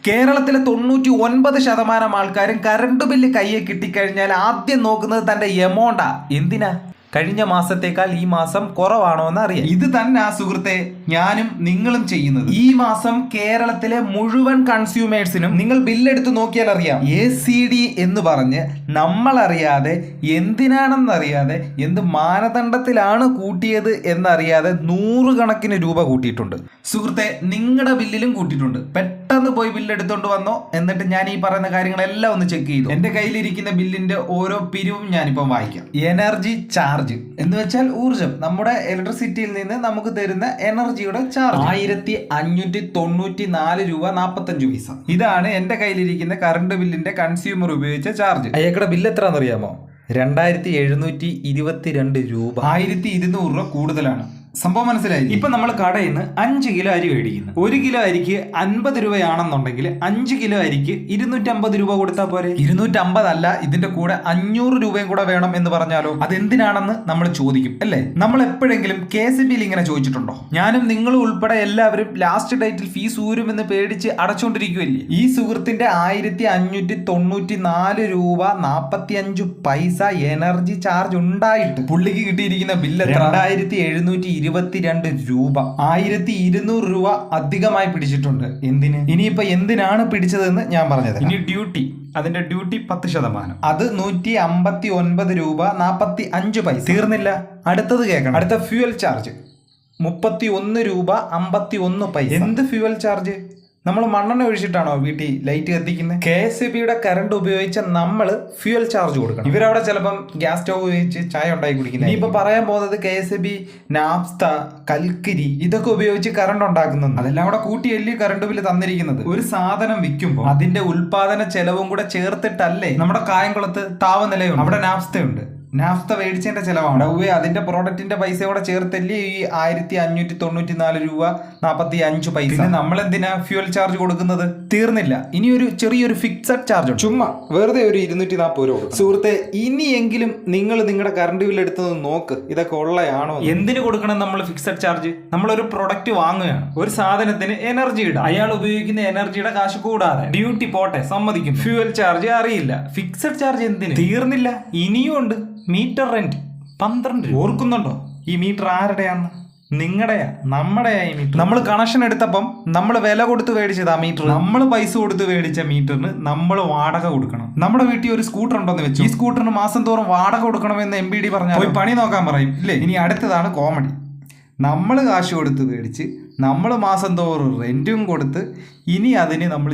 കേരളത്തിലെ 99% ആൾക്കാരും current bill കയ്യെ കിട്ടിക്കഴിഞ്ഞാൽ ആദ്യം നോക്കുന്നത് തന്റെ എമൗണ്ടാ. എന്തിനാ? കഴിഞ്ഞ മാസത്തേക്കാൾ ഈ മാസം കുറവാണോ എന്ന് അറിയാം. ഇത് തന്നെ ആ സുഹൃത്തെ ഞാനും നിങ്ങളും ചെയ്യുന്നത്. ഈ മാസം കേരളത്തിലെ മുഴുവൻ കൺസ്യൂമേഴ്സിനും നിങ്ങൾ ബില്ലെടുത്ത് നോക്കിയാൽ അറിയാം, ACD എന്ന് പറഞ്ഞ് നമ്മളറിയാതെ എന്തിനാണെന്നറിയാതെ എന്ത് മാനദണ്ഡത്തിലാണ് കൂട്ടിയത് എന്നറിയാതെ 100 കണക്കിന് രൂപ കൂട്ടിയിട്ടുണ്ട്. സുഹൃത്തെ, നിങ്ങളുടെ ബില്ലിലും കൂട്ടിയിട്ടുണ്ട്. പെട്ടെന്ന് പോയി ബില്ലെടുത്തോണ്ട് വന്നോ, എന്നിട്ട് ഞാൻ ഈ പറയുന്ന കാര്യങ്ങളെല്ലാം ഒന്ന് ചെക്ക് ചെയ്തു. എന്റെ കയ്യിലിരിക്കുന്ന ബില്ലിന്റെ ഓരോ പിരിവും ഞാനിപ്പം വായിക്കാം. എനർജി ചാർജ് എന്ന് വെച്ചാൽ ഊർജം, നമ്മുടെ ഇലക്ട്രിസിറ്റിയിൽ നിന്ന് നമുക്ക് തരുന്ന എനർജിയുടെ ചാർജ് 1594 രൂപ 45 പൈസ. ഇതാണ് എന്റെ കയ്യിലിരിക്കുന്ന കറണ്ട് ബില്ലിന്റെ കൺസ്യൂമർ ഉപയോഗിച്ച ചാർജ്. അയാളുടെ ബില്ല് എത്രയാണെന്ന് അറിയാമോ? 2722 രൂപ. 1200 രൂപ കൂടുതലാണ്. സംഭവം മനസ്സിലായി. ഇപ്പൊ നമ്മൾ കടയിൽ നിന്ന് 5 കിലോ അരി മേടിക്കുന്നു. 1 കിലോ അരിക്ക് 50 രൂപയാണെന്നുണ്ടെങ്കിൽ 5 കിലോ അരിക്ക് 250 രൂപ കൊടുത്താൽ പോരെ? 250 അല്ല, ഇതിന്റെ കൂടെ 500 രൂപയും കൂടെ വേണം എന്ന് പറഞ്ഞാലോ? അതെന്തിനാണെന്ന് നമ്മൾ ചോദിക്കും അല്ലേ? നമ്മൾ എപ്പോഴെങ്കിലും KCBയിൽ ഇങ്ങനെ ചോദിച്ചിട്ടുണ്ടോ? ഞാനും നിങ്ങളും ഉൾപ്പെടെ എല്ലാവരും ലാസ്റ്റ് ഡേറ്റിൽ ഫീസ് ഊരുമെന്ന് പേടിച്ച് അടച്ചുകൊണ്ടിരിക്കുമല്ലേ? ഈ സുഹൃത്തിന്റെ 1594 രൂപ 45 പൈസ എനർജി ചാർജ് ഉണ്ടായിട്ട് പുള്ളിക്ക് കിട്ടിയിരിക്കുന്ന ബില്ല് 2722 രൂപ. 1200 രൂപ അധികമായി പിടിച്ചിട്ടുണ്ട്. എന്തിന്? ഇനിയിപ്പോ എന്തിനാണ് പിടിച്ചതെന്ന് ഞാൻ പറഞ്ഞത്. ഇനി ഡ്യൂട്ടി, അതിന്റെ ഡ്യൂട്ടി 10%, അത് 159 രൂപ 45 പൈസ. തീർന്നില്ല, അടുത്തത് കേൾക്കണം. അടുത്ത ഫ്യൂവൽ ചാർജ് 31 രൂപ 51 പൈസ. എന്ത് ഫ്യൂവൽ ചാർജ്? നമ്മൾ മണ്ണെണ്ണ ഒഴിച്ചിട്ടാണോ വീട്ടിൽ ലൈറ്റ് കത്തിക്കുന്നത്? KCBയുടെ കറണ്ട് ഉപയോഗിച്ച നമ്മൾ ഫ്യൂവൽ ചാർജ് കൊടുക്കണം. ഇവരവിടെ ചിലപ്പം ഗ്യാസ് സ്റ്റവ് ഉപയോഗിച്ച് ചായ ഉണ്ടാക്കി കുടിക്കുന്നത്. ഇനിയിപ്പോ പറയാൻ പോകുന്നത് KCB നാഫ്ത, കൽക്കരി ഇതൊക്കെ ഉപയോഗിച്ച് കറണ്ട് ഉണ്ടാക്കുന്നു. അതെല്ലാം കൂടെ കൂട്ടിയല്ലേ കറണ്ട് ബില്ല് തന്നിരിക്കുന്നത്. ഒരു സാധനം വിൽക്കുമ്പോൾ അതിന്റെ ഉൽപാദന ചെലവും കൂടെ ചേർത്തിട്ടല്ലേ. നമ്മുടെ കായംകുളത്ത് താപനിലയുണ്ട്, അവിടെ നാഫ്തയുണ്ട്. നാഫ്ത മേടിച്ചതിന്റെ ചെലവാണ്. അതിന്റെ പ്രോഡക്റ്റിന്റെ പൈസ കൂടെ ചേർത്തല്ലേ ഈ 1594 രൂപ 45 പൈസ. പിന്നെ നമ്മൾ എന്തിനാ ഫ്യൂവൽ ചാർജ് കൊടുക്കുന്നത്? തീർന്നില്ല, ഇനി ഒരു ചെറിയൊരു ഫിക്സഡ് ചാർജ് ഉണ്ട്. ചുമ്മാ വെറുതെ ഒരു 240 രൂപ. സുഹൃത്തെ, ഇനിയെങ്കിലും നിങ്ങൾ നിങ്ങളുടെ കറണ്ട് ബില്ല് എടുത്തത് നോക്ക്, ഇതൊക്കെ ഉള്ളയാണോ? എന്തിനു കൊടുക്കണം നമ്മൾ ഫിക്സഡ് ചാർജ്? നമ്മളൊരു പ്രൊഡക്റ്റ് വാങ്ങുകയാണ്, ഒരു സാധനത്തിന് എനർജി ഇടാം, അയാൾ ഉപയോഗിക്കുന്ന എനർജിയുടെ കാശ് കൂടാതെ. ഡ്യൂട്ടി പോട്ടെ, സമ്മതിക്കും. ഫ്യൂവൽ ചാർജ് അറിയില്ല, ഫിക്സഡ് ചാർജ് എന്തിന്? തീർന്നില്ല, ഇനിയും ഉണ്ട്. മീറ്റർ റെന്റ് 12 രൂപ. ഓർക്കുന്നുണ്ടോ? ഈ മീറ്റർ ആരുടെയാണ്? നിങ്ങളുടെയാ, നമ്മുടെയാ ഈ മീറ്റർ. നമ്മൾ കണക്ഷൻ എടുത്തപ്പം നമ്മൾ വില കൊടുത്ത് മേടിച്ചതാ മീറ്റർ. നമ്മൾ പൈസ കൊടുത്ത് മേടിച്ച മീറ്ററിന് നമ്മൾ വാടക കൊടുക്കണം. നമ്മുടെ വീട്ടിൽ ഒരു സ്കൂട്ടർ ഉണ്ടെന്ന് വെച്ചു, ഈ സ്കൂട്ടറിന് മാസം തോറും വാടക കൊടുക്കണമെന്ന് MPD പറഞ്ഞാൽ പോയി പണി നോക്കാൻ പറയും ഇല്ലേ? ഇനി അടുത്തതാണ് കോമഡി. നമ്മൾ കാശ് കൊടുത്ത് മേടിച്ച് നമ്മൾ മാസം തോറും റെന്റും കൊടുത്ത് ഇനി അതിന് നമ്മൾ